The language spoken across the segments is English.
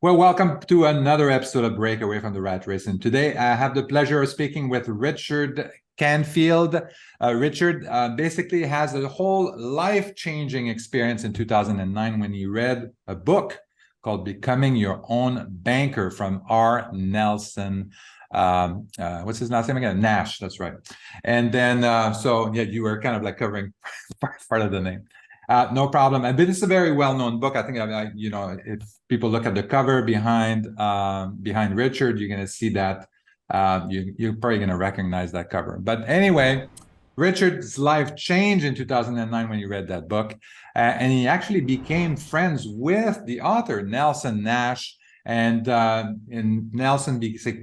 Well, welcome to another episode of Break Away from the Rat Race. And today I have the pleasure of speaking with Richard Canfield. Richard basically has a whole life-changing experience in 2009 when he read a book called Becoming Your Own Banker from R. Nelson. What's his last name again? Nash, that's right. And then, you were kind of like covering part of the name. No problem. And this is a very well-known book. I think, if people look at the cover behind Richard, you're going to see that you're probably going to recognize that cover. But anyway, Richard's life changed in 2009 when he read that book, and he actually became friends with the author Nelson Nash, and Nelson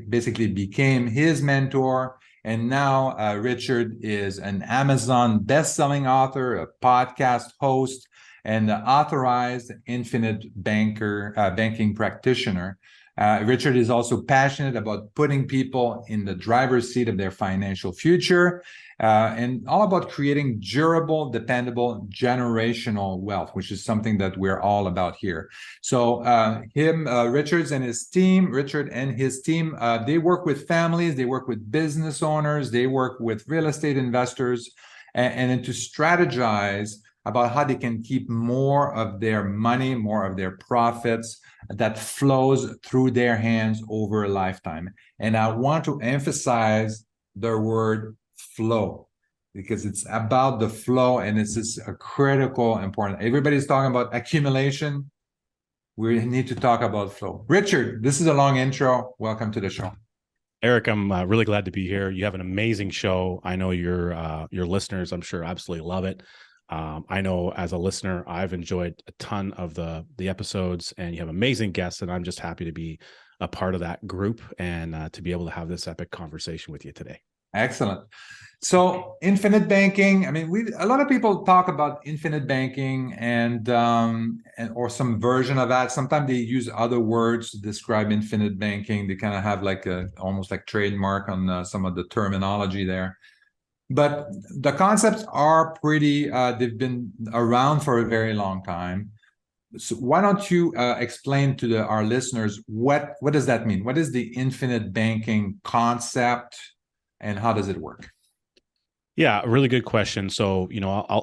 basically became his mentor. And now Richard is an Amazon best-selling author, a podcast host, and an authorized infinite banking practitioner. Richard is also passionate about putting people in the driver's seat of their financial future and all about creating durable, dependable, generational wealth, which is something that we're all about here. So Richard and his team, they work with families, they work with business owners, they work with real estate investors, and then to strategize about how they can keep more of their money, more of their profits that flows through their hands over a lifetime. And I want to emphasize the word flow because it's about the flow, and this is a critical important. Everybody's talking about accumulation. We need to talk about flow. Richard, this is a long intro. Welcome to the show. Eric, I'm really glad to be here. You have an amazing show. I know your listeners, I'm sure, absolutely love it. I know as a listener, I've enjoyed a ton of the episodes, and you have amazing guests, and I'm just happy to be a part of that group and to be able to have this epic conversation with you today. Excellent. So infinite banking, I mean, a lot of people talk about infinite banking and or some version of that. Sometimes they use other words to describe infinite banking. They kind of have like almost like trademark on some of the terminology there. But the concepts are pretty, they've been around for a very long time. So why don't you explain to our listeners, what does that mean? What is the infinite banking concept and how does it work? Yeah, a really good question. So,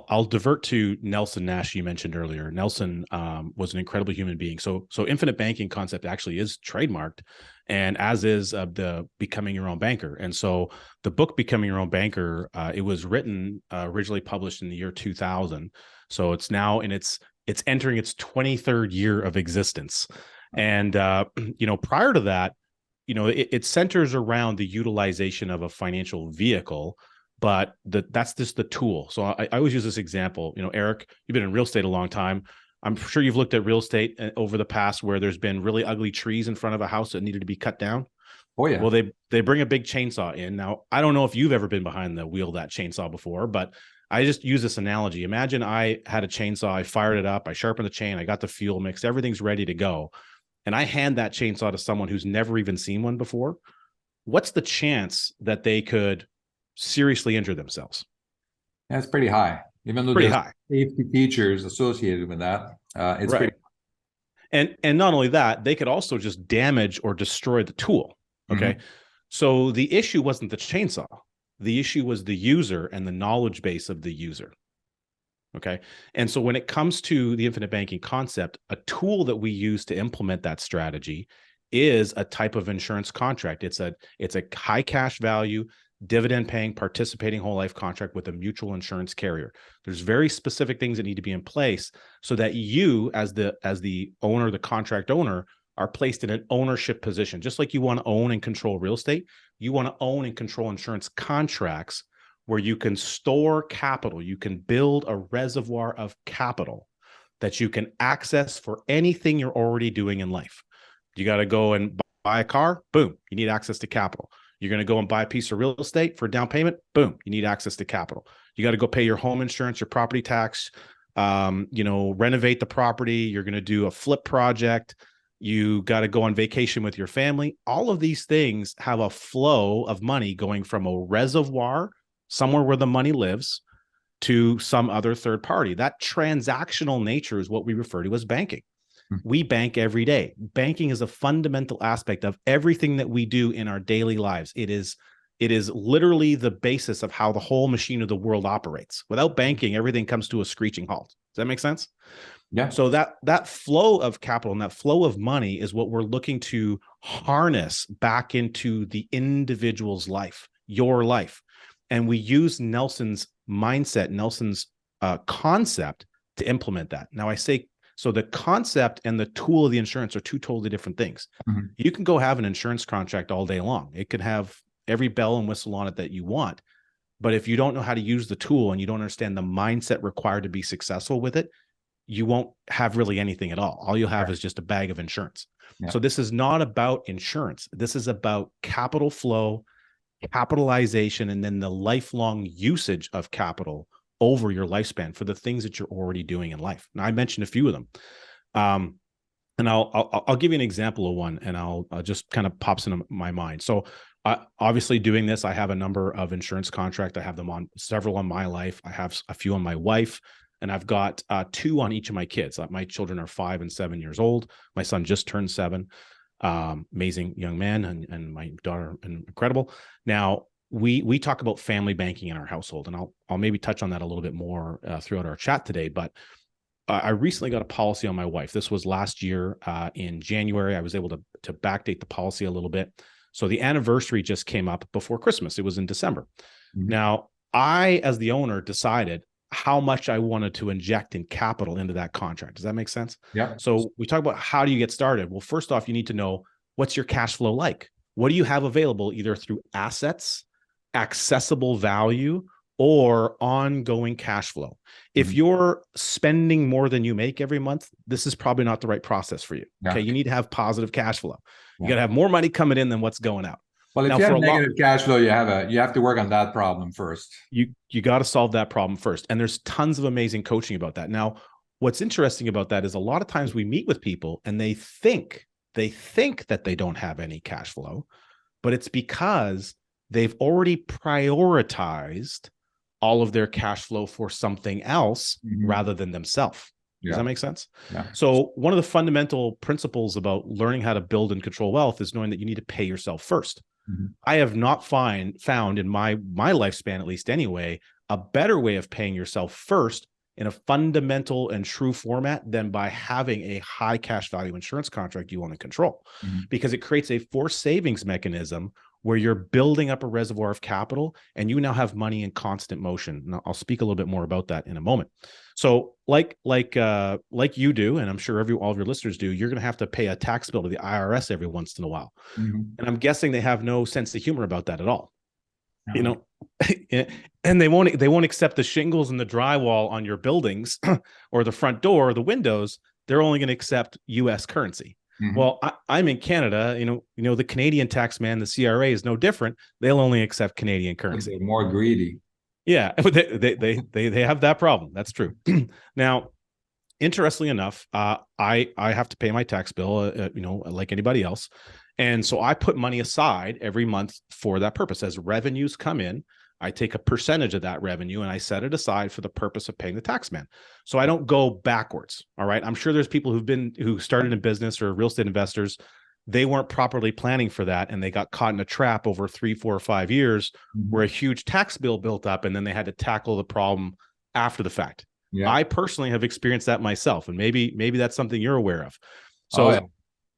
I'll divert to Nelson Nash, you mentioned earlier. Nelson was an incredible human being. So infinite banking concept actually is trademarked, and as is the Becoming Your Own Banker. And so the book Becoming Your Own Banker, it was written, originally published in the year 2000. So it's now it's entering its 23rd year of existence. And prior to that, it centers around the utilization of a financial vehicle. But that's just the tool. So I always use this example. Eric, you've been in real estate a long time. I'm sure you've looked at real estate over the past where there's been really ugly trees in front of a house that needed to be cut down. Oh, yeah. Well, they bring a big chainsaw in. Now, I don't know if you've ever been behind the wheel of that chainsaw before, but I just use this analogy. Imagine I had a chainsaw, I fired it up, I sharpened the chain, I got the fuel mixed, everything's ready to go. And I hand that chainsaw to someone who's never even seen one before. What's the chance that they could seriously injure themselves? That's pretty high, even though there's safety features associated with that. It's right. Pretty. And not only that, they could also just damage or destroy the tool. Okay. Mm-hmm. So the issue wasn't the chainsaw. The issue was the user and the knowledge base of the user. Okay. And so when it comes to the infinite banking concept, a tool that we use to implement that strategy is a type of insurance contract. It's a high cash value, dividend paying, participating whole life contract with a mutual insurance carrier. There's very specific things that need to be in place so that you as the owner, the contract owner, are placed in an ownership position. Just like you want to own and control real estate, you want to own and control insurance contracts where you can store capital. You can build a reservoir of capital that you can access for anything you're already doing in life. You got to go and buy a car, boom, you need access to capital. You're going to go and buy a piece of real estate for a down payment. Boom, you need access to capital. You got to go pay your home insurance, your property tax, renovate the property. You're going to do a flip project. You got to go on vacation with your family. All of these things have a flow of money going from a reservoir, somewhere where the money lives, to some other third party. That transactional nature is what we refer to as banking. We bank every day. Banking is a fundamental aspect of everything that we do in our daily lives. It is literally the basis of how the whole machine of the world operates. Without banking, everything comes to a screeching halt. Does that make sense? Yeah. So that flow of capital and that flow of money is what we're looking to harness back into the individual's life, your life. And we use Nelson's mindset, Nelson's concept to implement that. Now I say, so the concept and the tool of the insurance are two totally different things. Mm-hmm. You can go have an insurance contract all day long. It could have every bell and whistle on it that you want. But if you don't know how to use the tool and you don't understand the mindset required to be successful with it, you won't have really anything at all. All you'll have is just a bag of insurance. Yeah. So this is not about insurance. This is about capital flow, capitalization, and then the lifelong usage of capital over your lifespan for the things that you're already doing in life. Now, I mentioned a few of them. And I'll give you an example of one, and I'll just kind of pops into my mind. So obviously doing this, I have a number of insurance contracts. I have them on several on my life. I have a few on my wife. And I've got 2 on each of my kids. My children are 5 and 7 years old. My son just turned 7. Amazing young man, and my daughter, incredible. Now, we talk about family banking in our household, and I'll maybe touch on that a little bit more throughout our chat today. But I recently got a policy on my wife. This was last year in January. I was able to backdate the policy a little bit. So the anniversary just came up before Christmas. It was in December. Mm-hmm. Now, I, as the owner, decided how much I wanted to inject in capital into that contract. Does that make sense? Yeah. So we talk about how do you get started? Well, first off, you need to know what's your cash flow like? What do you have available either through assets, accessible value, or ongoing cash flow? If you're spending more than you make every month, this is probably not the right process for you. Yeah. Okay. You need to have positive cash flow. You got to have more money coming in than what's going out. Well, if you have negative cash flow, you have to work on that problem first. You got to solve that problem first. And there's tons of amazing coaching about that. Now, what's interesting about that is a lot of times we meet with people and they think that they don't have any cash flow, but it's because they've already prioritized all of their cash flow for something else rather than themselves. Does that make sense? Yeah. So one of the fundamental principles about learning how to build and control wealth is knowing that you need to pay yourself first. I have not found in my lifespan, at least anyway, a better way of paying yourself first in a fundamental and true format than by having a high cash value insurance contract you own and control, because it creates a forced savings mechanism where you're building up a reservoir of capital and you now have money in constant motion. And I'll speak a little bit more about that in a moment. So like you do, and I'm sure all of your listeners do, you're going to have to pay a tax bill to the IRS every once in a while. And I'm guessing they have no sense of humor about that at all. No. You know, and they won't accept the shingles and the drywall on your buildings or the front door or the windows. They're only going to accept US currency. Well, I'm in Canada, you know, the Canadian tax man, the CRA is no different. They'll only accept Canadian currency. They're more greedy. Yeah, they have that problem. That's true. Now, interestingly enough, I have to pay my tax bill, you know, like anybody else. And so I put money aside every month for that purpose. As revenues come in, I take a percentage of that revenue and I set it aside for the purpose of paying the tax man. So I don't go backwards. All right. I'm sure there's people who started in business or real estate investors. They weren't properly planning for that. And they got caught in a trap over 3, 4, or 5 years where a huge tax bill built up and then they had to tackle the problem after the fact. Yeah. I personally have experienced that myself. And maybe that's something you're aware of. So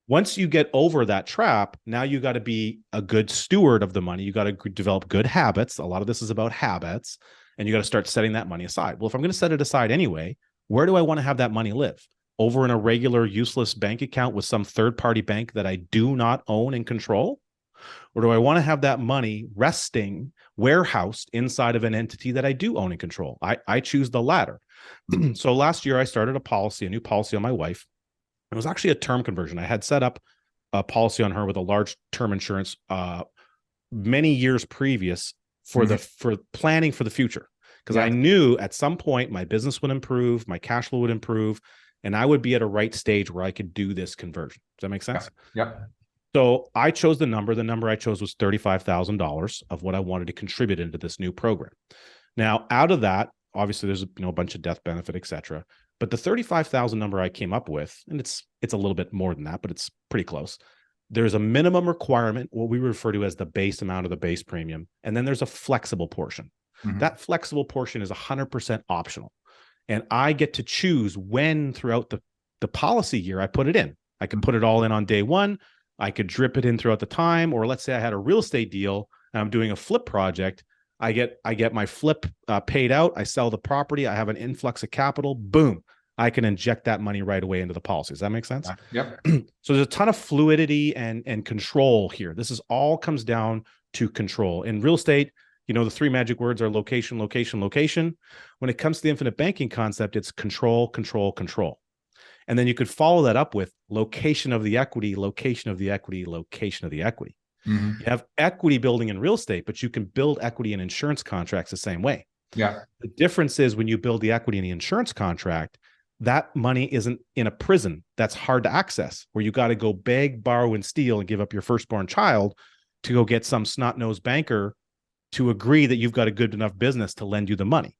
once you get over that trap, now you got to be a good steward of the money. You got to develop good habits. A lot of this is about habits, and you got to start setting that money aside. Well, if I'm going to set it aside anyway, where do I want to have that money live? Over in a regular useless bank account with some third-party bank that I do not own and control? Or do I want to have that money resting, warehoused inside of an entity that I do own and control? I choose the latter. So last year I started a new policy on my wife. It was actually a term conversion. I had set up a policy on her with a large term insurance many years previous for for planning for the future, because I knew at some point my business would improve, my cash flow would improve, and I would be at a right stage where I could do this conversion. Does that make sense? Yeah. So I chose the number. The number I chose was $35,000 of what I wanted to contribute into this new program. Now, out of that, obviously, there's a bunch of death benefit, et cetera. But the 35,000 number I came up with, and it's a little bit more than that, but it's pretty close. There's a minimum requirement, what we refer to as the base amount of the base premium, and then there's a flexible portion. That flexible portion is 100% optional, and I get to choose when throughout the policy year I put it in. I could put it all in on day one. I could drip it in throughout the time, or let's say I had a real estate deal and I'm doing a flip project. I get my flip paid out. I sell the property. I have an influx of capital. Boom. I can inject that money right away into the policy. Does that make sense? Yep. So there's a ton of fluidity and control here. This is all comes down to control. In real estate, the three magic words are location, location, location. When it comes to the infinite banking concept, it's control, control, control. And then you could follow that up with location of the equity, location of the equity, location of the equity. You have equity building in real estate, but you can build equity in insurance contracts the same way. Yeah. The difference is when you build the equity in the insurance contract, that money isn't in a prison that's hard to access, where you got to go beg, borrow, and steal and give up your firstborn child to go get some snot-nosed banker to agree that you've got a good enough business to lend you the money.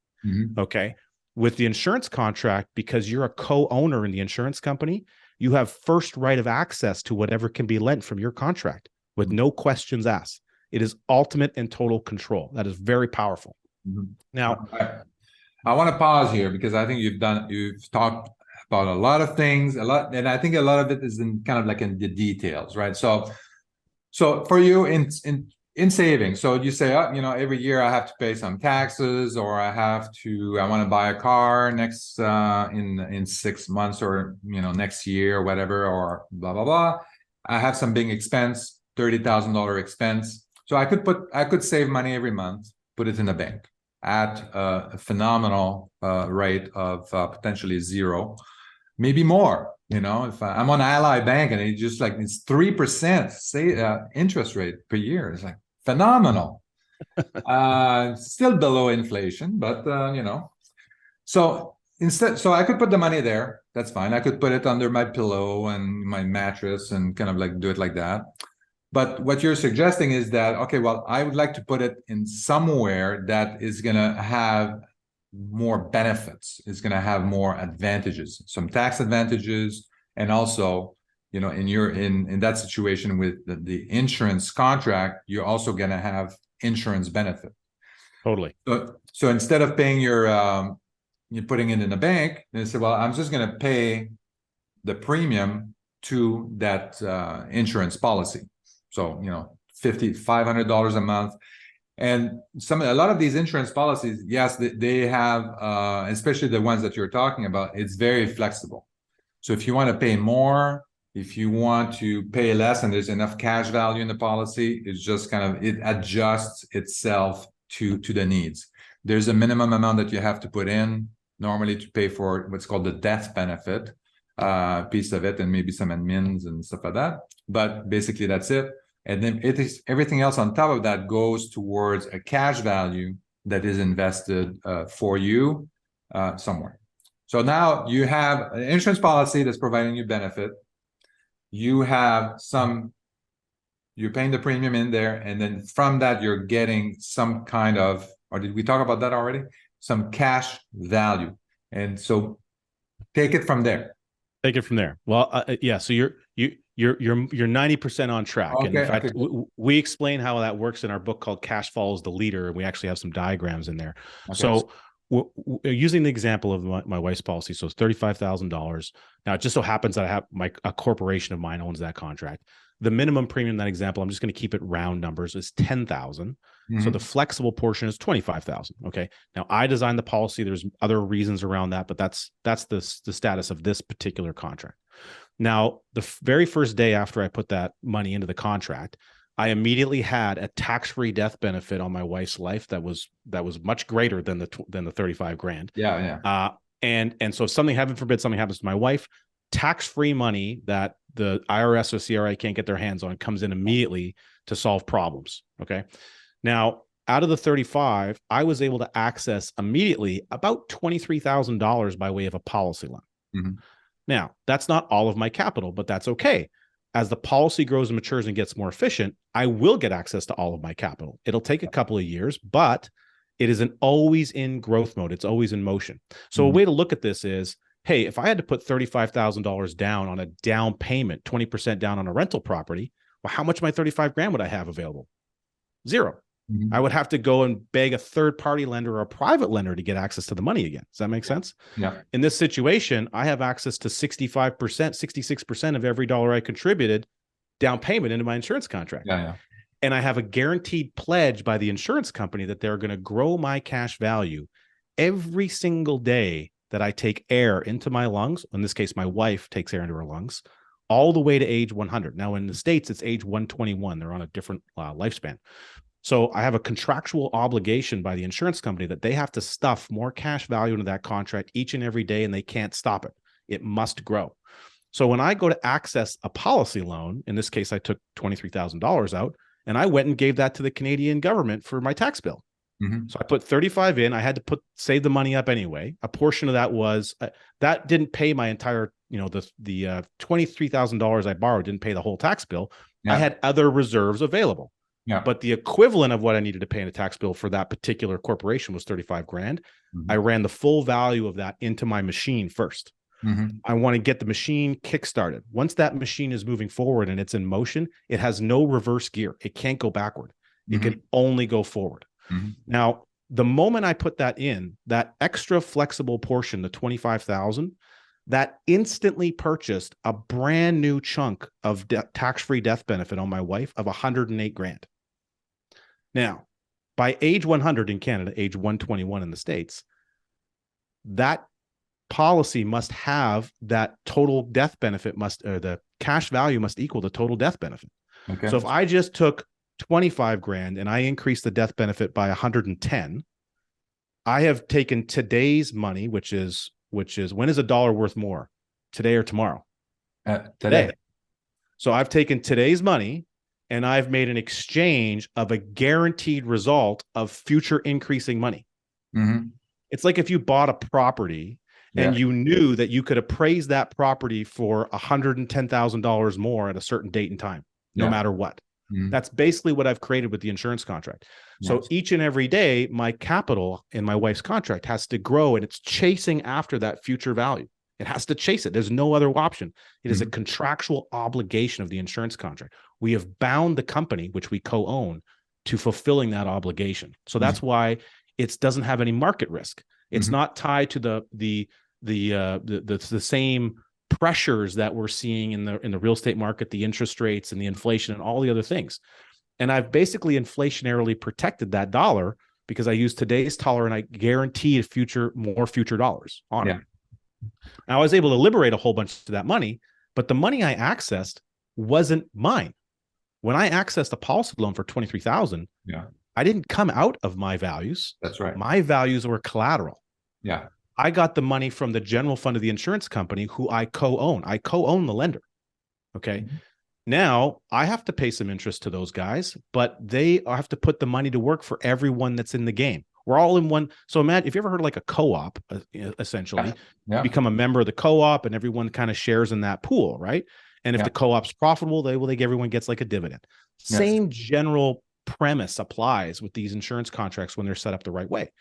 Okay. With the insurance contract, because you're a co-owner in the insurance company, you have first right of access to whatever can be lent from your contract with no questions asked. It is ultimate and total control. That is very powerful. Now, I want to pause here because I think you've talked about a lot of things, and I think a lot of it is in kind of like in the details, right? So for you in savings, so you say, every year I have to pay some taxes, or I want to buy a car next in 6 months, or next year, or whatever, or blah blah blah. I have some big expense, $30,000 expense. So I could save money every month, put it in the bank at a phenomenal rate of potentially zero, maybe more. If I'm on Ally Bank and it's 3% interest rate per year, it's like phenomenal. Still below inflation, but So I could put the money there. That's fine. I could put it under my pillow and my mattress and kind of like do it like that. But what you're suggesting is that, okay, well, I would like to put it in somewhere that is going to have more benefits, is going to have more advantages, some tax advantages, and also, in that situation with the insurance contract, you're also going to have insurance benefit. Totally. So instead of paying you're putting it in a bank, and say, well, I'm just going to pay the premium to that insurance policy. So, $500 a month. And a lot of these insurance policies, yes, they have, especially the ones that you're talking about, it's very flexible. So if you want to pay more, if you want to pay less, and there's enough cash value in the policy, it's just it adjusts itself to the needs. There's a minimum amount that you have to put in normally to pay for what's called the death benefit piece of it, and maybe some admins and stuff like that. But basically that's it. And then everything else on top of that goes towards a cash value that is invested for you somewhere. So now you have an insurance policy that's providing you benefit. You have you're paying the premium in there, and then from that you're getting some kind of, or did we talk about that already? Some cash value. And so take it from there. Take it from there. Well, yeah. So you're 90% on track. Okay, and in fact, we explain how that works in our book called Cash Follows the Leader, and we actually have some diagrams in there. Okay. So using the example of my wife's policy, so it's $35,000. Now it just so happens that I have a corporation of mine owns that contract. The minimum premium in that example, I'm just going to keep it round numbers, is $10,000. So the flexible portion is $25,000. Okay. Now I designed the policy. There's other reasons around that, but that's the status of this particular contract. Now, the very first day after I put that money into the contract, I immediately had a tax-free death benefit on my wife's life that was much greater than the 35 grand. Yeah. And so if something, heaven forbid, something happens to my wife, tax-free money that the IRS or CRA can't get their hands on comes in immediately to solve problems. Okay. Now, out of the 35, I was able to access immediately about $23,000 by way of a policy loan. Now, that's not all of my capital, but that's okay. As the policy grows and matures and gets more efficient, I will get access to all of my capital. It'll take a couple of years, but it is always in growth mode. It's always in motion. So a way to look at this is, hey, if I had to put $35,000 down on a down payment, 20% down on a rental property, well, how much of my 35 grand would I have available? Zero. I would have to go and beg a third-party lender or a private lender to get access to the money again. Does that make sense? Yeah. In this situation, I have access to 65%, 66% of every dollar I contributed down payment into my insurance contract. Yeah. And I have a guaranteed pledge by the insurance company that they're going to grow my cash value every single day that I take air into my lungs. In this case, my wife takes air into her lungs all the way to age 100. Now, in the States, it's age 121. They're on a different lifespan. So I have a contractual obligation by the insurance company that they have to stuff more cash value into that contract each and every day, and they can't stop it. It must grow. So when I go to access a policy loan, in this case, I took $23,000 out, and I went and gave that to the Canadian government for my tax bill. So I put 35 in. I had to save the money up anyway. A portion of that was that didn't pay my entire, the $23,000 I borrowed didn't pay the whole tax bill. I had other reserves available. But the equivalent of what I needed to pay in a tax bill for that particular corporation was 35 grand. I ran the full value of that into my machine first. I want to get the machine kickstarted. Once that machine is moving forward and it's in motion, it has no reverse gear. It can't go backward. It can only go forward. Now, the moment I put that in, that extra flexible portion, the 25,000, that instantly purchased a brand new chunk of tax-free death benefit on my wife of 108 grand. Now, by age 100 in Canada, age 121 in the States, that policy must have that total death benefit or the cash value must equal the total death benefit. So if I just took 25 grand and I increased the death benefit by 110, I have taken today's money, which is when is a dollar worth more, today or tomorrow? Today. So I've taken today's money and I've made an exchange of a guaranteed result of future increasing money. It's like if you bought a property and you knew that you could appraise that property for $110,000 more at a certain date and time, no matter what. That's basically what I've created with the insurance contract. So each and every day, my capital in my wife's contract has to grow, and it's chasing after that future value. It has to chase it. There's no other option. It is a contractual obligation of the insurance contract. We have bound the company, which we co-own, to fulfilling that obligation. So that's why it doesn't have any market risk. It's not tied to the same pressures that we're seeing in the real estate market, the interest rates and the inflation and all the other things. And I've basically inflationarily protected that dollar because I use today's dollar and I guaranteed more future dollars on it. Now, I was able to liberate a whole bunch of that money, but the money I accessed wasn't mine. When I accessed a policy loan for $23,000, I didn't come out of my values. That's right. My values were collateral. Yeah. I got the money from the general fund of the insurance company who I co-own. I co-own the lender. Okay. Now I have to pay some interest to those guys, but they have to put the money to work for everyone that's in the game. We're all in one. So imagine if you ever heard of like a co-op, essentially, you become a member of the co-op and everyone kind of shares in that pool, right? And if the co-op's profitable, everyone gets like a dividend. Same general premise applies with these insurance contracts when they're set up the right way.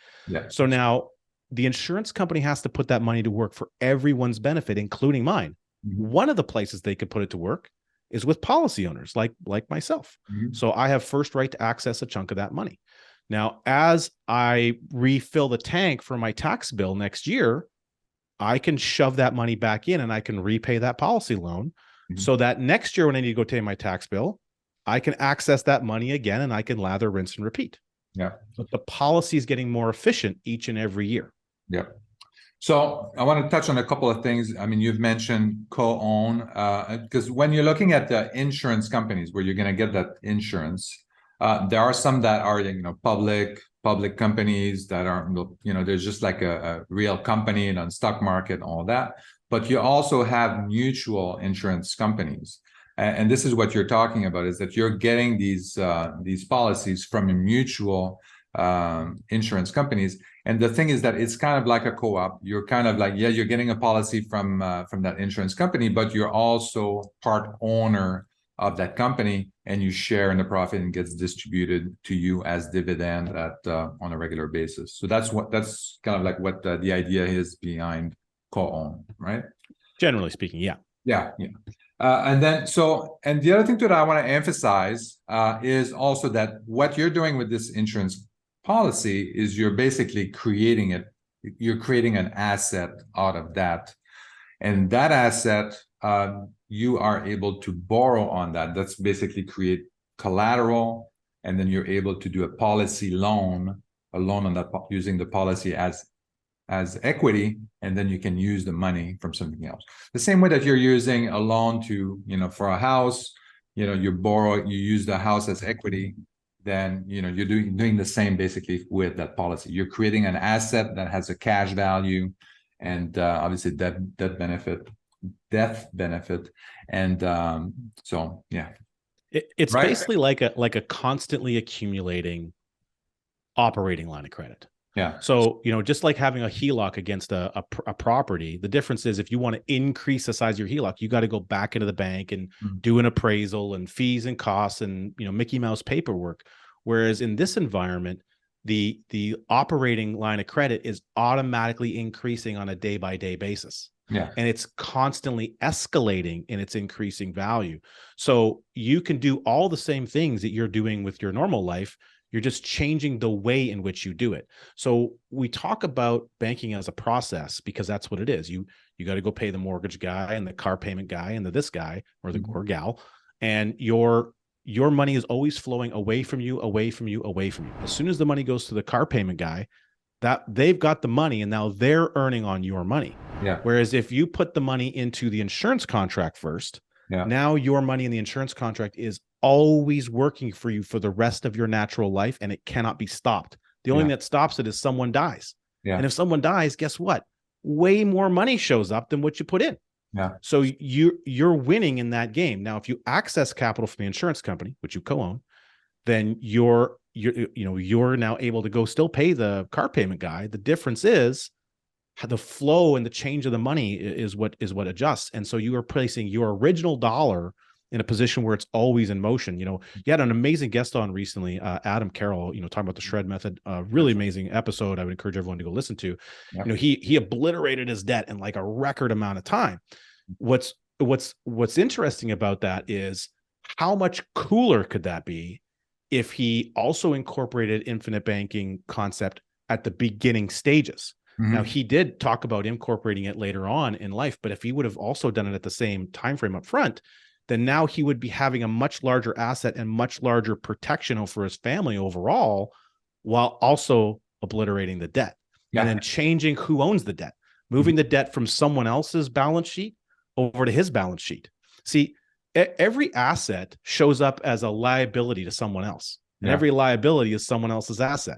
So now the insurance company has to put that money to work for everyone's benefit, including mine. One of the places they could put it to work is with policy owners like myself. So I have first right to access a chunk of that money. Now, as I refill the tank for my tax bill next year, I can shove that money back in and I can repay that policy loan so that next year when I need to go pay my tax bill, I can access that money again and I can lather, rinse, and repeat. But the policy is getting more efficient each and every year. So I want to touch on a couple of things. I mean, you've mentioned co-own, because when you're looking at the insurance companies where you're going to get that insurance, there are some that are, public companies that are, there's just like a real company and on stock market and all that. But you also have mutual insurance companies. And this is what you're talking about, is that you're getting these policies from a mutual insurance companies. And the thing is that it's kind of like a co-op. You're kind of like, you're getting a policy from that insurance company, but you're also part owner of that company, and you share in the profit and gets distributed to you as dividend on a regular basis. So that's kind of like what the idea is behind co-own, right? Generally speaking, yeah. Yeah. And the other thing that I want to emphasize is also that what you're doing with this insurance policy is you're basically creating an asset out of that. And that asset, you are able to borrow on that. That's basically create collateral, and then you're able to do a loan on that, using the policy as equity, and then you can use the money from something else. The same way that you're using a loan to, for a house, you use the house as equity, then, you're doing the same basically with that policy. You're creating an asset that has a cash value, and obviously death benefit. And so, yeah. It's right? basically like a constantly accumulating operating line of credit. Yeah. So, just like having a HELOC against a property, the difference is if you want to increase the size of your HELOC, you got to go back into the bank and do an appraisal and fees and costs and, Mickey Mouse paperwork. Whereas in this environment, the operating line of credit is automatically increasing on a day-by-day basis. Yeah. And it's constantly escalating in its increasing value. So you can do all the same things that you're doing with your normal life. You're just changing the way in which you do it. So we talk about banking as a process because that's what it is. You got to go pay the mortgage guy and the car payment guy and this guy or the or gal, and your money is always flowing away from you, away from you, away from you. As soon as the money goes to the car payment guy, that they've got the money and now they're earning on your money. Yeah. Whereas if you put the money into the insurance contract first, now your money in the insurance contract is always working for you for the rest of your natural life, and it cannot be stopped. The only thing that stops it is someone dies. Yeah. And if someone dies, guess what? Way more money shows up than what you put in. Yeah. So you're winning in that game. Now, if you access capital from the insurance company, which you co-own, then you're now able to go still pay the car payment guy. The difference is the flow and the change of the money is what adjusts. And so you are placing your original dollar in a position where it's always in motion. You had an amazing guest on recently, Adam Carroll, talking about the shred method, really amazing episode. I would encourage everyone to go listen to. Yeah. He obliterated his debt in like a record amount of time. What's interesting about that is how much cooler could that be if he also incorporated infinite banking concept at the beginning stages. Mm-hmm. Now, he did talk about incorporating it later on in life, but if he would have also done it at the same time frame up front, then now he would be having a much larger asset and much larger protection for his family overall, while also obliterating the debt. Yeah. And then changing who owns the debt, moving the debt from someone else's balance sheet over to his balance sheet. See, every asset shows up as a liability to someone else, and every liability is someone else's asset.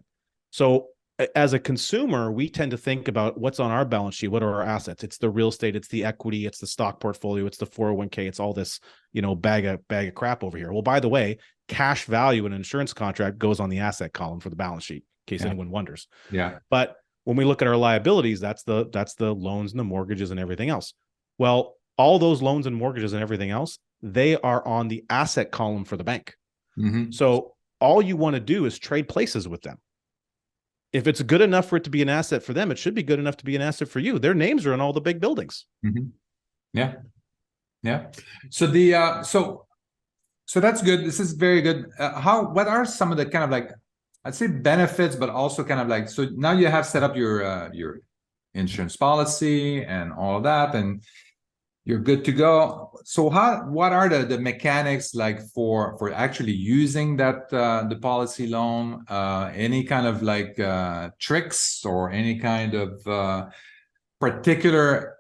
So as a consumer, we tend to think about what's on our balance sheet. What are our assets? It's the real estate, it's the equity, it's the stock portfolio, it's the 401k, it's all this, bag of crap over here. Well, by the way, cash value in an insurance contract goes on the asset column for the balance sheet, in case anyone wonders. Yeah. But when we look at our liabilities, that's the loans and the mortgages and everything else. Well, all those loans and mortgages and everything else, they are on the asset column for the bank. Mm-hmm. So all you want to do is trade places with them. If it's good enough for it to be an asset for them, it should be good enough to be an asset for you. Their names are in all the big buildings. Mm-hmm. Yeah. Yeah. So so that's good. This is very good. What are some of the kind of like, I'd say benefits, but also kind of like, so now you have set up your insurance policy and all of that, and you're good to go. So what are the mechanics like for actually using that the policy loan? Any kind of like tricks or any kind of particular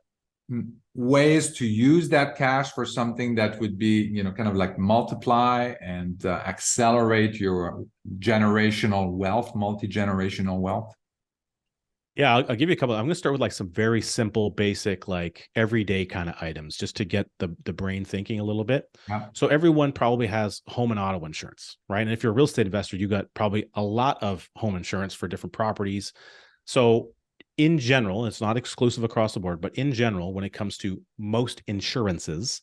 ways to use that cash for something that would be, kind of like multiply and accelerate your multi-generational wealth? Yeah, I'll give you a couple. I'm going to start with like some very simple, basic, like everyday kind of items, just to get the brain thinking a little bit. Yeah. So everyone probably has home and auto insurance, right? And if you're a real estate investor, you got probably a lot of home insurance for different properties. So in general, it's not exclusive across the board, but in general, when it comes to most insurances,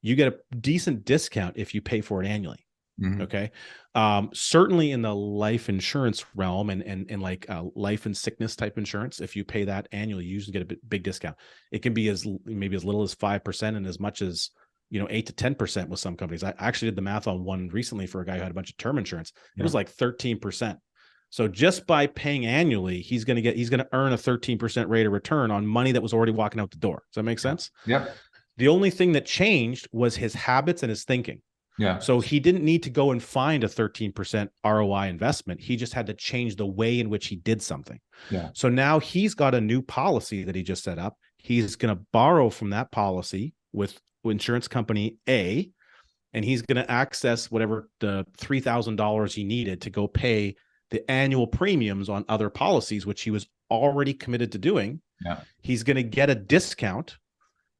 you get a decent discount if you pay for it annually. Okay. Certainly in the life insurance realm and like life and sickness type insurance, if you pay that annually, you usually get a big discount. It can be maybe as little as 5% and as much as 8 to 10% with some companies. I actually did the math on one recently for a guy who had a bunch of term insurance. It was like 13%. So just by paying annually, he's going to earn a 13% rate of return on money that was already walking out the door. Does that make sense? Yeah. The only thing that changed was his habits and his thinking. Yeah. So he didn't need to go and find a 13% ROI investment. He just had to change the way in which he did something. Yeah. So now he's got a new policy that he just set up. He's going to borrow from that policy with insurance company A, and he's going to access whatever the $3,000 he needed to go pay the annual premiums on other policies, which he was already committed to doing. Yeah. He's going to get a discount,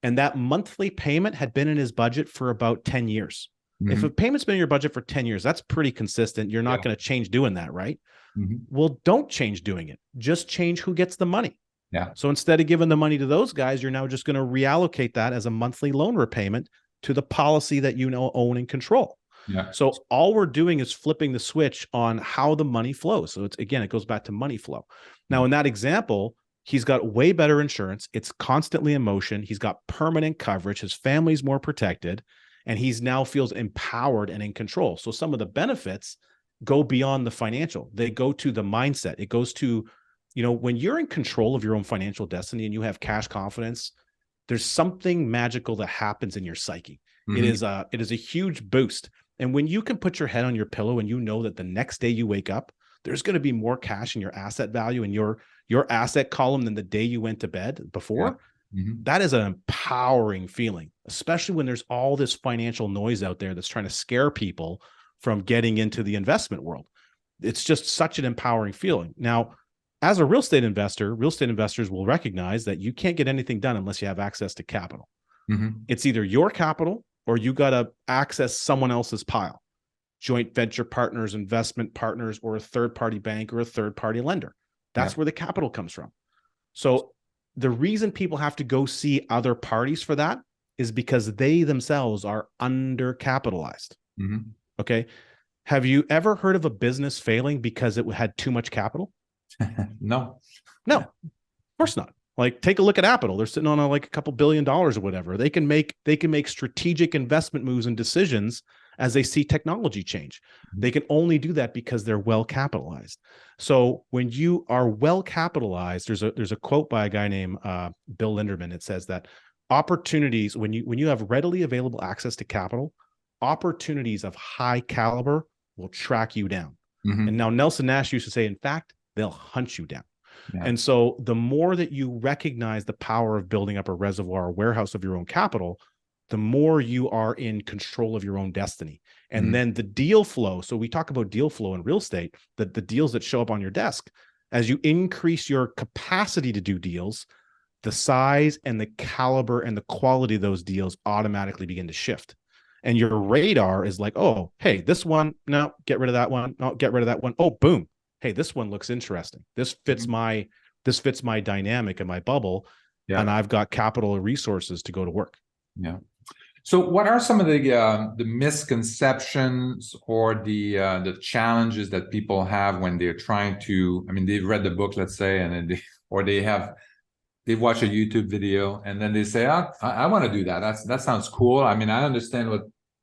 and that monthly payment had been in his budget for about 10 years. If a payment's been in your budget for 10 years, that's pretty consistent. You're not going to change doing that, right? Well, don't change doing it. Just change who gets the money. Yeah. So instead of giving the money to those guys, you're now just going to reallocate that as a monthly loan repayment to the policy that you own and control. Yeah. So all we're doing is flipping the switch on how the money flows. So it goes back to money flow. Now, in that example, he's got way better insurance. It's constantly in motion. He's got permanent coverage. His family's more protected, and he's now feels empowered and in control. So some of the benefits go beyond the financial. They go to the mindset. It goes to, when you're in control of your own financial destiny and you have cash confidence, there's something magical that happens in your psyche. It is a huge boost. And when you can put your head on your pillow and you know that the next day you wake up, there's going to be more cash in your asset value in your asset column than the day you went to bed before. That is an empowering feeling, especially when there's all this financial noise out there that's trying to scare people from getting into the investment world. It's just such an empowering feeling. Now, as a real estate investor, real estate investors will recognize that you can't get anything done unless you have access to capital. It's either your capital or you got to access someone else's pile, joint venture partners, investment partners, or a third-party bank or a third-party lender. That's where the capital comes from. So the reason people have to go see other parties for that is because they themselves are undercapitalized. Okay. Have you ever heard of a business failing because it had too much capital? No, of course not. Like, take a look at Apple. They're sitting on like a couple $1 billion or whatever. They can make strategic investment moves and decisions as they see technology change. They can only do that because they're well capitalized. So when you are well capitalized, there's a quote by a guy named Bill Linderman. It says that opportunities, when you have readily available access to capital, opportunities of high caliber will track you down. And now Nelson Nash used to say, in fact, they'll hunt you down. And so the more that you recognize the power of building up a reservoir, a warehouse of your own capital, the more you are in control of your own destiny. And then the deal flow. So we talk about deal flow in real estate, the deals that show up on your desk. As you increase your capacity to do deals, the size and the caliber and the quality of those deals automatically begin to shift. And your radar is like, oh, hey, this one, no, get rid of that one. No, get rid of that one. Oh, boom. Hey, this one looks interesting. This fits my dynamic and my bubble. And I've got capital and resources to go to work. Yeah. So what are some of the misconceptions or the challenges that people have when they're trying to, they've read the book, let's say, and then they've watched a YouTube video and then they say, I want to do that. That sounds cool. I understand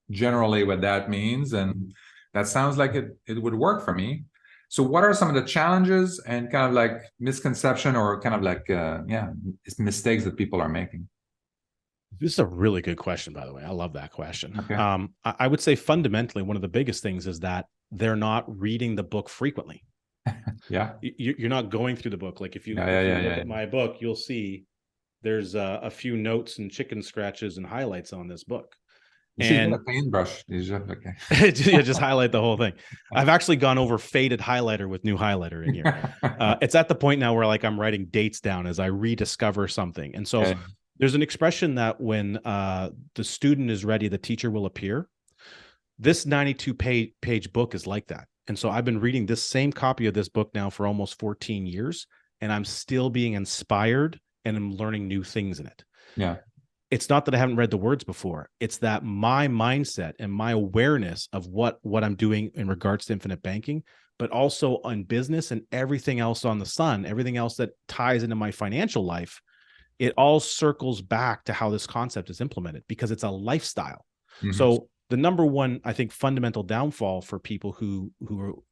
generally what that means. And that sounds like it would work for me. So what are some of the challenges and kind of like misconception or kind of like, mistakes that people are making? This is a really good question, by the way. I love that question. Okay. I would say fundamentally, one of the biggest things is that they're not reading the book frequently. You're not going through the book. Like if you look at my book, you'll see there's a few notes and chicken scratches and highlights on this book. And a paintbrush. Okay. Just highlight the whole thing. I've actually gone over faded highlighter with new highlighter in here. It's at the point now where like I'm writing dates down as I rediscover something. And so there's an expression that when the student is ready, the teacher will appear. This 92-page book is like that. And so I've been reading this same copy of this book now for almost 14 years, and I'm still being inspired and I'm learning new things in it. Yeah. it's not that I haven't read the words before. It's that my mindset and my awareness of what I'm doing in regards to infinite banking, but also on business and everything else on the sun, everything else that ties into my financial life, it all circles back to how this concept is implemented because it's a lifestyle. So the number one, I think, fundamental downfall for people who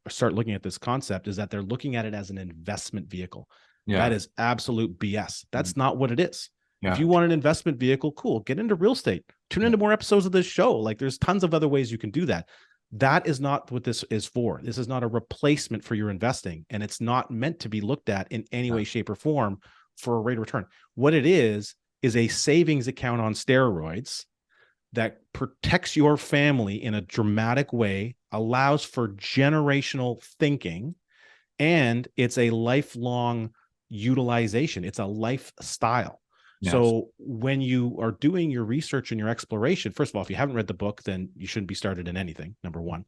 start looking at this concept is that they're looking at it as an investment vehicle. That is absolute BS. That's not what it is. If you want an investment vehicle, cool, get into real estate. Tune into more episodes of this show. Like, there's tons of other ways you can do that. That is not what this is for. This is not a replacement for your investing, and it's not meant to be looked at in any way, shape, or form for a rate of return. What it is a savings account on steroids that protects your family in a dramatic way, allows for generational thinking, and it's a lifelong utilization. It's a lifestyle. So when you are doing your research and your exploration, first of all, if you haven't read the book, then you shouldn't be started in anything, number one.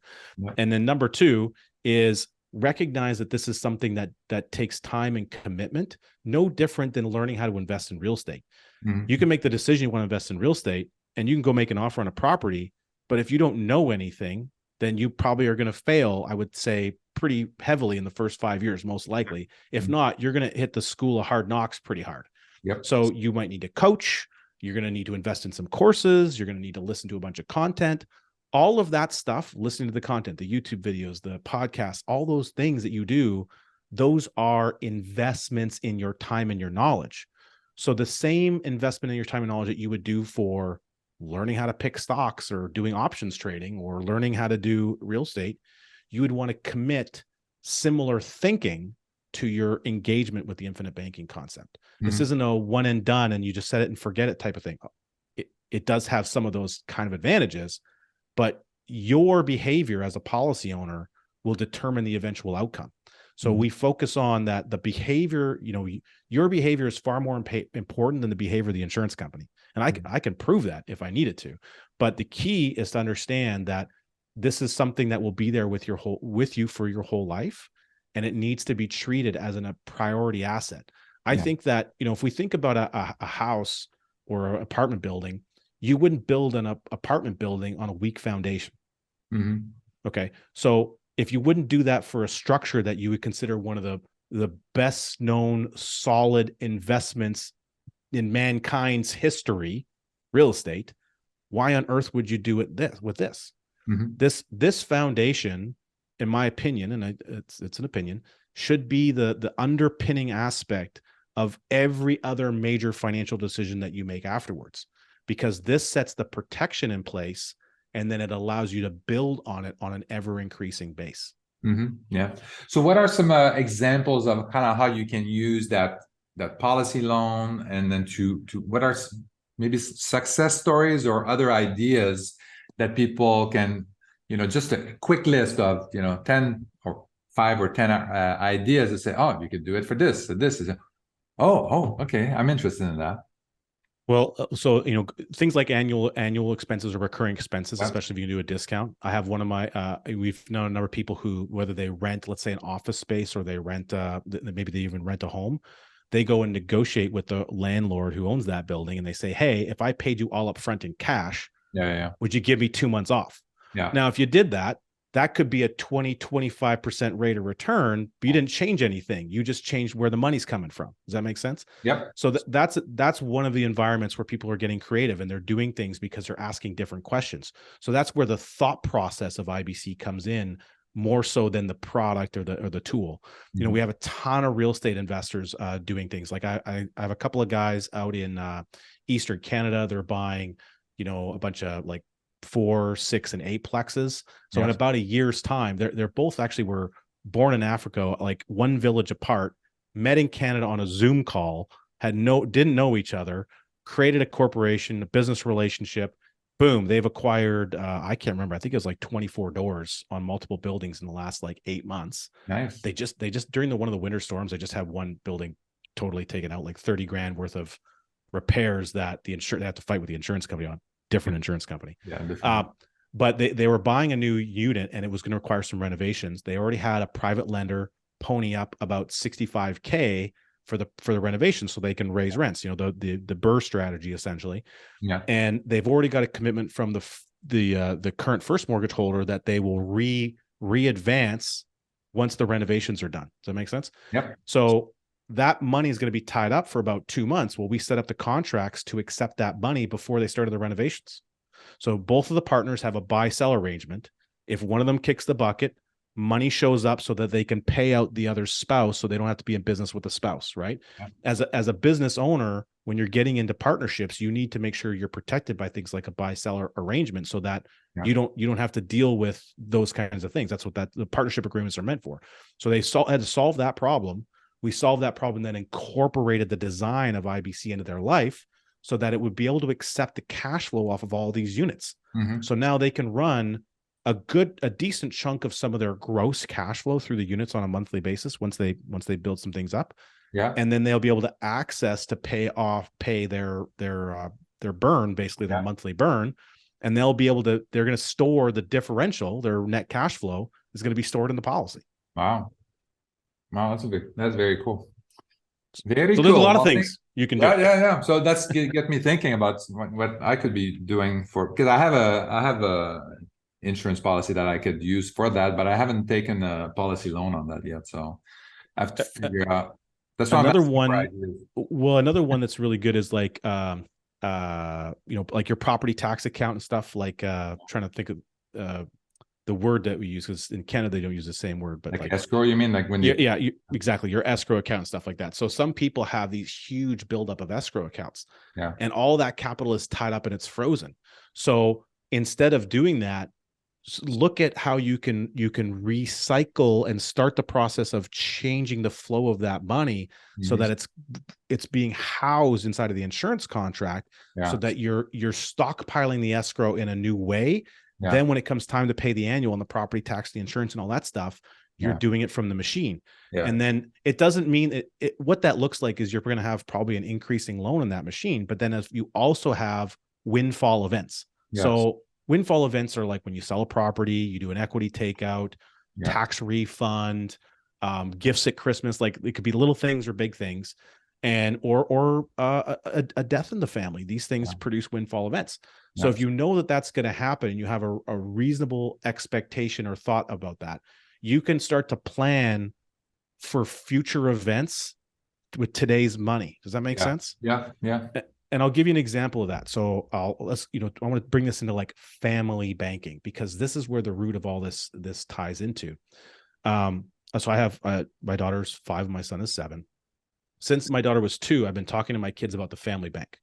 And then number two is recognize that this is something that takes time and commitment, no different than learning how to invest in real estate. You can make the decision you want to invest in real estate, and you can go make an offer on a property, but if you don't know anything, then you probably are going to fail, I would say, pretty heavily in the first 5 years, most likely. If not, you're going to hit the school of hard knocks pretty hard. So you might need a coach. You're going to need to invest in some courses. You're going to need to listen to a bunch of content. All of that stuff, listening to the content, the YouTube videos, the podcasts, all those things that you do, those are investments in your time and your knowledge. So the same investment in your time and knowledge that you would do for learning how to pick stocks or doing options trading or learning how to do real estate, you would want to commit similar thinking to your engagement with the infinite banking concept. This isn't a one and done and you just set it and forget it type of thing. It does have some of those kind of advantages, but your behavior as a policy owner will determine the eventual outcome. So we focus on that the behavior, your behavior is far more important than the behavior of the insurance company. And I can prove that if I needed to. But the key is to understand that this is something that will be there with you for your whole life. And it needs to be treated as a priority asset. I think that, if we think about a house or an apartment building, you wouldn't build an apartment building on a weak foundation. Okay. So if you wouldn't do that for a structure that you would consider one of the best known solid investments in mankind's history, real estate, why on earth would you do it with this? This foundation, in my opinion, and it's an opinion, should be the underpinning aspect of every other major financial decision that you make afterwards, because this sets the protection in place, and then it allows you to build on it on an ever-increasing base. So what are some examples of kind of how you can use that policy loan, and then to what are maybe success stories or other ideas that people can, just a quick list of 10 or 5 or 10 ideas to say, oh, you could do it for this. So this is okay, I'm interested in that. Well, so things like annual expenses or recurring expenses, especially if you do a discount. I have one of my we've known a number of people who, whether they rent, let's say, an office space, or they rent maybe they even rent a home, they go and negotiate with the landlord who owns that building, and they say, hey, if I paid you all up front in cash, would you give me 2 months off? Now, if you did that, that could be a 20-25% rate of return, but you didn't change anything. You just changed where the money's coming from. Does that make sense? So that's one of the environments where people are getting creative, and they're doing things because they're asking different questions. So that's where the thought process of IBC comes in, more so than the product or the tool. We have a ton of real estate investors doing things. Like I have a couple of guys out in Eastern Canada. They're buying, a bunch of like 4, 6, and 8 plexes. So in about a year's time, they're both actually were born in Africa, like one village apart, met in Canada on a Zoom call, didn't know each other, created a corporation, a business relationship. Boom, they've acquired, I can't remember, I think it was like 24 doors on multiple buildings in the last like 8 months. Nice. They just during one of the winter storms, they just had one building totally taken out, like 30 grand worth of repairs that they have to fight with the insurance company on. Different insurance company. But they were buying a new unit, and it was going to require some renovations. They already had a private lender pony up about $65K for the renovation so they can raise rents, the Burr strategy essentially. Yeah. And they've already got a commitment from the current first mortgage holder that they will re-advance once the renovations are done. Does that make sense? Yep. So that money is going to be tied up for about 2 months. Well, we set up the contracts to accept that money before they started the renovations. So both of the partners have a buy-sell arrangement. If one of them kicks the bucket, money shows up so that they can pay out the other spouse, so they don't have to be in business with the spouse, right? Yeah. As a business owner, when you're getting into partnerships, you need to make ssure you're protected by things like a buy-seller arrangement, so that you don't have to deal with those kinds of things. That's what the partnership agreements are meant for. So they had to solve that problem. We solved that problem, then incorporated the design of IBC into their life so that it would be able to accept the cash flow off of all these units. Mm-hmm. So now they can run a decent chunk of some of their gross cash flow through the units on a monthly basis once they build some things up. Yeah. And then they'll be able to access to pay their burn, basically their monthly burn. And they're going to store the differential, their net cash flow is going to be stored in the policy. Wow. Wow, that's very cool. Very so cool. There's a lot of things you can do. Yeah. So that's get me thinking about what I could be doing because I have a insurance policy that I could use for that, but I haven't taken a policy loan on that yet. So I have to figure out. That's another one. Well, another one that's really good is like like your property tax account and stuff. Like trying to think of the word that we use, because in Canada they don't use the same word, but like escrow, you mean, like when you exactly, your escrow account and stuff like that. So some people have these huge buildup of escrow accounts, and all that capital is tied up and it's frozen. So instead of doing that, look at how you can recycle and start the process of changing the flow of that money, so that it's being housed inside of the insurance contract, so that you're stockpiling the escrow in a new way. Yeah. Then when it comes time to pay the annual and the property tax, the insurance and all that stuff, you're doing it from the machine. Yeah. And then it doesn't mean what that looks like is you're going to have probably an increasing loan in that machine, but then as you also have windfall events. Yes. So windfall events are like when you sell a property, you do an equity takeout, tax refund, gifts at Christmas. Like it could be little things or big things, and or a death in the family. These things produce windfall events. So if you know that that's going to happen and you have a reasonable expectation or thought about that, you can start to plan for future events with today's money. Does that make sense? Yeah. And I'll give you an example of that. So I want to bring this into like family banking, because this is where the root of all this ties into. So I have my daughter's 5, my son is 7. Since my daughter was 2, I've been talking to my kids about the family bank.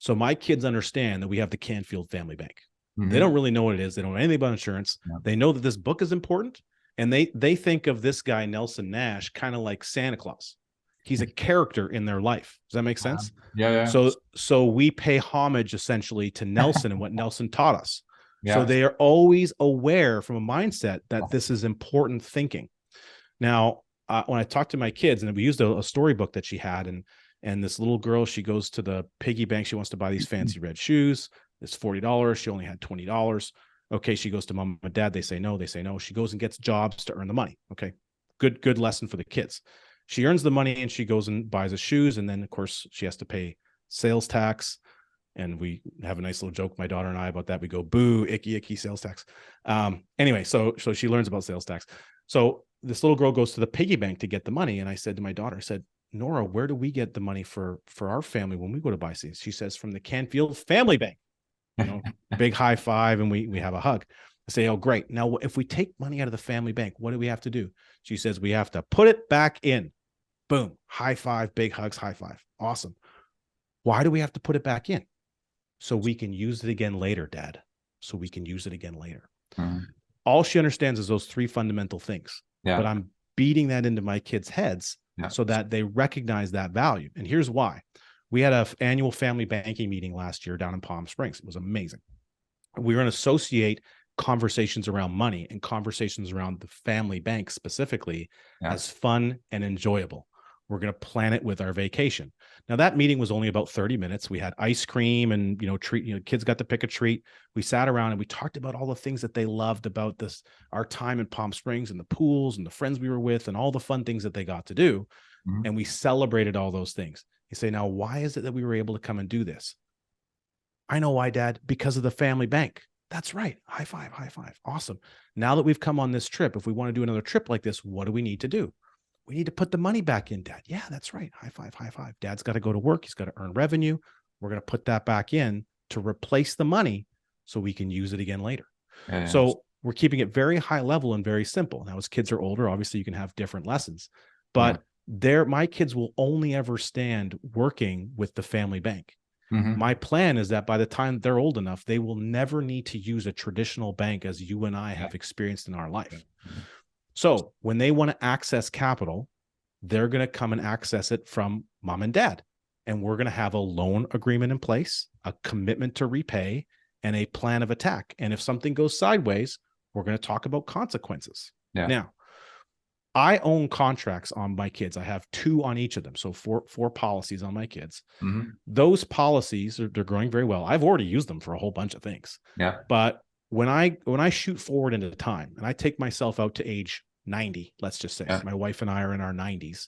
So my kids understand that we have the Canfield Family Bank. Mm-hmm. They don't really know what it is. They don't know anything about insurance. Yeah. They know that this book is important, and they think of this guy, Nelson Nash, kind of like Santa Claus. He's a character in their life. Does that make sense? Yeah. So we pay homage essentially to Nelson and what Nelson taught us. Yeah. So they are always aware from a mindset that this is important thinking. Now, when I talked to my kids, and we used a storybook that she had, and this little girl, she goes to the piggy bank. She wants to buy these fancy red shoes. It's $40. She only had $20. Okay, she goes to mom and dad. They say no. They say no. She goes and gets jobs to earn the money. Okay, good lesson for the kids. She earns the money and she goes and buys the shoes. And then, of course, she has to pay sales tax. And we have a nice little joke, my daughter and I, about that. We go, boo, icky sales tax. Anyway, so she learns about sales tax. So this little girl goes to the piggy bank to get the money. And I said to my daughter, I said, Nora, where do we get the money for our family when we go to buy things? She says, from the Canfield Family Bank. Big high five, and we have a hug. I say, oh, great. Now, if we take money out of the family bank, what do we have to do? She says, we have to put it back in. Boom. High five, big hugs, high five. Awesome. Why do we have to put it back in? So we can use it again later, Dad. So we can use it again later. Mm-hmm. All she understands is those 3 fundamental things. Yeah. But I'm beating that into my kids' heads so that they recognize that value. And here's why. We had an annual family banking meeting last year down in Palm Springs. It was amazing. We were going to associate conversations around money and conversations around the family bank specifically as fun and enjoyable. We're going to plan it with our vacation. Now, that meeting was only about 30 minutes. We had ice cream and, kids got to pick a treat. We sat around and we talked about all the things that they loved about our time in Palm Springs and the pools and the friends we were with and all the fun things that they got to do. and we celebrated all those things. You say, now, why is it that we were able to come and do this? I know why, Dad, because of the family bank. That's right. High five, high five. Awesome. Now that we've come on this trip, if we want to do another trip like this, what do we need to do? We need to put the money back in, Dad. Yeah, that's right. High five, high five. Dad's got to go to work. He's got to earn revenue. We're going to put that back in to replace the money so we can use it again later. So we're keeping it very high level and very simple. Now, as kids are older, obviously you can have different lessons, but my kids will only ever stand working with the family bank. My plan is that by the time they're old enough, they will never need to use a traditional bank as you and I have experienced in our life. So when they want to access capital, they're going to come and access it from mom and dad. And we're going to have a loan agreement in place, a commitment to repay, and a plan of attack. And if something goes sideways, we're going to talk about consequences. Now, I own contracts on my kids. I have 2 on each of them. So four policies on my kids. Those policies, they're growing very well. I've already used them for a whole bunch of things. But when I shoot forward into time and I take myself out to age 90, let's just say my wife and I are in our 90s.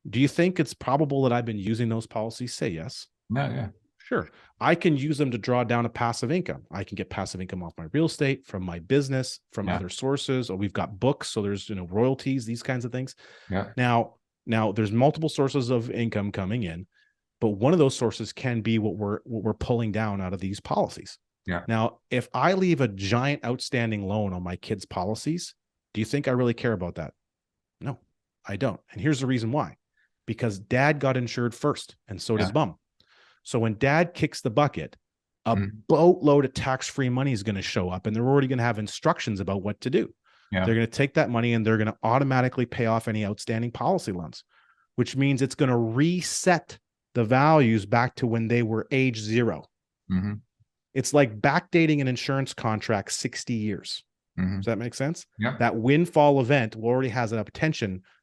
Do you think it's probable that I've been using those policies? Say yes. Sure. I can use them to draw down a passive income. I can get passive income off my real estate, from my business, from other sources, or we've got books. So there's, royalties, these kinds of things. Now there's multiple sources of income coming in, but one of those sources can be what we're pulling down out of these policies. Now, if I leave a giant outstanding loan on my kids' policies, do you think I really care about that? No, I don't. And here's the reason why. Because Dad got insured first, and so does Mom. So when Dad kicks the bucket, a boatload of tax-free money is going to show up, and they're already going to have instructions about what to do. They're going to take that money and they're going to automatically pay off any outstanding policy loans, which means it's going to reset the values back to when they were age 0. It's like backdating an insurance contract 60 years. Does that make sense? That windfall event already has an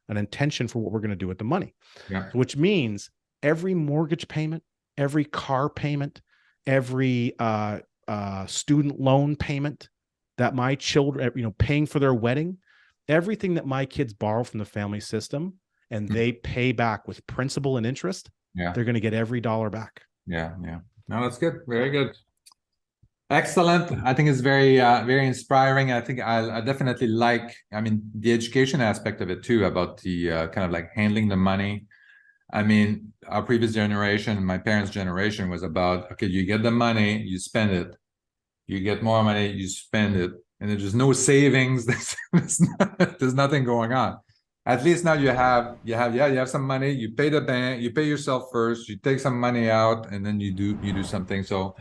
intention for what we're going to do with the money, which means every mortgage payment, every car payment, every student loan payment that my children, paying for their wedding, everything that my kids borrow from the family system and they pay back with principal and interest, they're going to get every dollar back. No, that's good. Very good. Excellent. I think it's very, very inspiring. I think I definitely like, the education aspect of it too, about the kind of like handling the money. Our previous generation, my parents' generation, was about, okay, you get the money, you spend it. You get more money, you spend it. And there's no savings. There's nothing going on. At least now you have some money, you pay the bank, you pay yourself first, you take some money out, and then you do something. So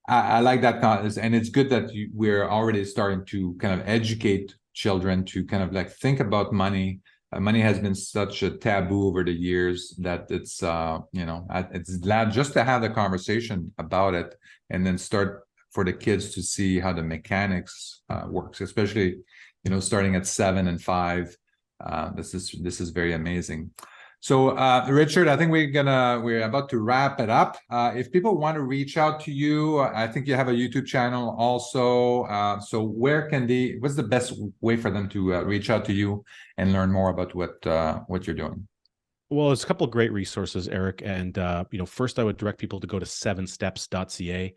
I like that, and it's good that we're already starting to kind of educate children to kind of like think about money. Money has been such a taboo over the years that it's it's glad just to have the conversation about it, and then start for the kids to see how the mechanics works, especially starting at 7 and 5. This is very amazing. So, Richard, I think we're about to wrap it up. If people want to reach out to you, I think you have a YouTube channel also. So what's the best way for them to reach out to you and learn more about what you're doing? Well, there's a couple of great resources, Eric. And, first I would direct people to go to 7steps.ca.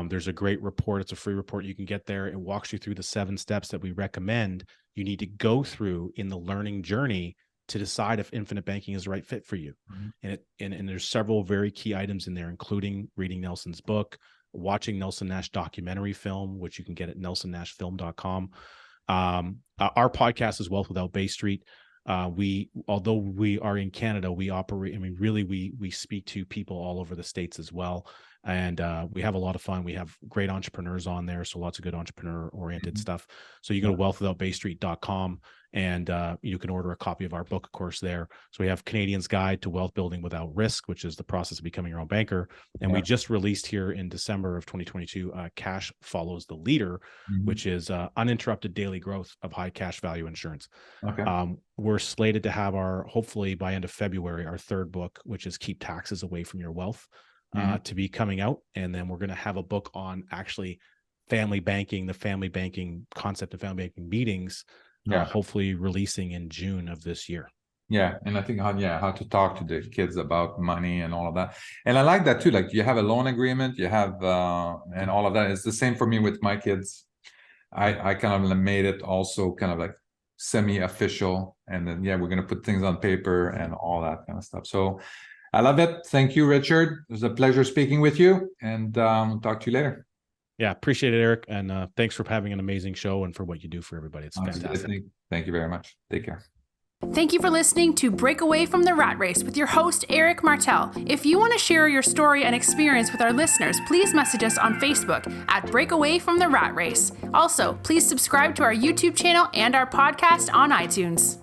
There's a great report. It's a free report. You can get there. It walks you through the 7 steps that we recommend you need to go through in the learning journey to decide if infinite banking is the right fit for you. And there's several very key items in there, including reading Nelson's book, watching Nelson Nash documentary film, which you can get at nelsonnashfilm.com. Our podcast is Wealth Without Bay Street. Although we are in Canada, we operate, we speak to people all over the States as well. And we have a lot of fun. We have great entrepreneurs on there. So lots of good entrepreneur oriented stuff. So you go to wealthwithoutbaystreet.com and you can order a copy of our book, of course, there. So we have Canadian's Guide to Wealth Building Without Risk, which is the process of becoming your own banker. And we just released here in December of 2022, Cash Follows the Leader, which is uninterrupted daily growth of high cash value insurance. We're slated to have hopefully by end of February, our 3rd book, which is Keep Taxes Away from Your Wealth, to be coming out. And then we're going to have a book on actually family banking, the family banking concept of family banking meetings, hopefully releasing in June of this year. Yeah, and I think how to talk to the kids about money and all of that. And I like that too. Like you have a loan agreement, you have and all of that. It's the same for me with my kids. I kind of made it also kind of like semi-official, and then we're gonna put things on paper and all that kind of stuff. So I love it. Thank you, Richard. It was a pleasure speaking with you, and talk to you later. Yeah, appreciate it, Eric, and thanks for having an amazing show and for what you do for everybody. It's fantastic. Thank you very much. Take care. Thank you for listening to Break Away from the Rat Race with your host, Eric Martel. If you want to share your story and experience with our listeners, please message us on Facebook at Break Away from the Rat Race. Also, please subscribe to our YouTube channel and our podcast on iTunes.